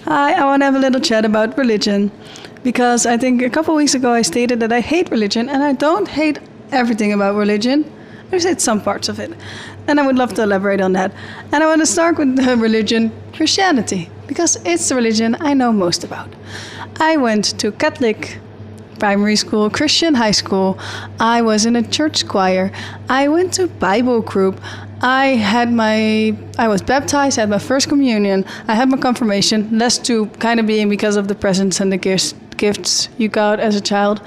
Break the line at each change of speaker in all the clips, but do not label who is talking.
Hi, I want to have a little chat about religion because I think a couple of weeks ago I stated that I hate religion, and I don't hate everything about religion. I just hate some parts of it. And I would love to elaborate on that. And I want to start with the religion Christianity because it's the religion I know most about. I went to Catholic primary school, Christian high school. I was in a church choir. I went to Bible group. I was baptized, I had my first communion, I had my confirmation, less to kind of being because of the presents and the gifts you got as a child.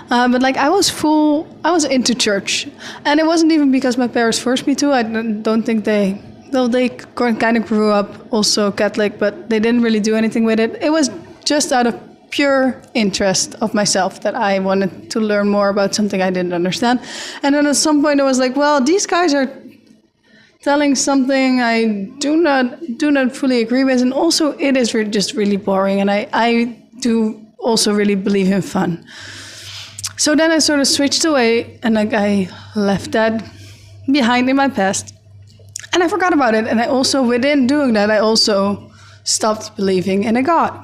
But like I was into church. And it wasn't even because my parents forced me to. I don't think they kind of grew up also Catholic, but they didn't really do anything with it. It was just out of pure interest of myself that I wanted to learn more about something I didn't understand. And then at some point I was like, well, these guys are telling something I do not fully agree with, and also it is just really boring, and I do also really believe in fun. So then I sort of switched away, and like I left that behind in my past, and I forgot about it. And I also, within doing that, I also stopped believing in a God.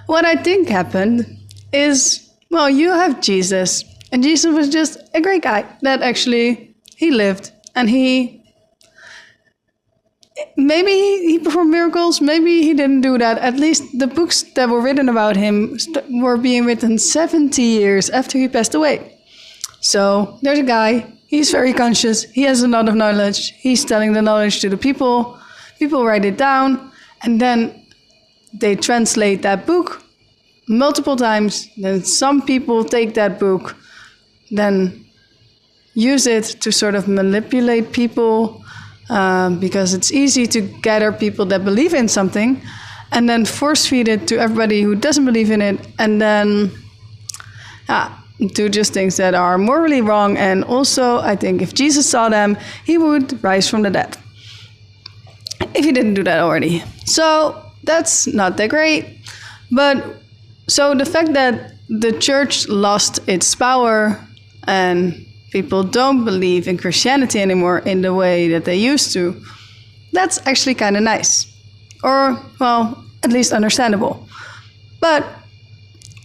What I think happened is, well, you have Jesus, and Jesus was just a great guy that actually he lived. And maybe he performed miracles, maybe he didn't do that. At least the books that were written about him were being written 70 years after he passed away. So there's a guy, he's very conscious, he has a lot of knowledge, he's telling the knowledge to the people write it down, and then they translate that book multiple times. Then some people take that book, then use it to sort of manipulate people because it's easy to gather people that believe in something and then force feed it to everybody who doesn't believe in it, and then do just things that are morally wrong. And also, I think if Jesus saw them, he would rise from the dead. If he didn't do that already. So that's not that great. But so the fact that the church lost its power and people don't believe in Christianity anymore in the way that they used to, that's actually kind of nice. Or, well, at least understandable. But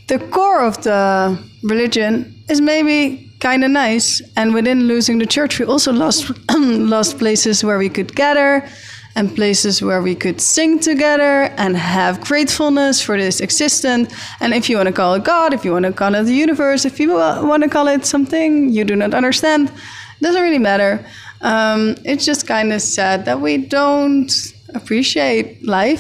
the core of the religion is maybe kind of nice. And within losing the church, we also lost places where we could gather, and places where we could sing together and have gratefulness for this existence. And if you want to call it God, if you want to call it the universe, if you want to call it something you do not understand, doesn't really matter. It's just kind of sad that we don't appreciate life.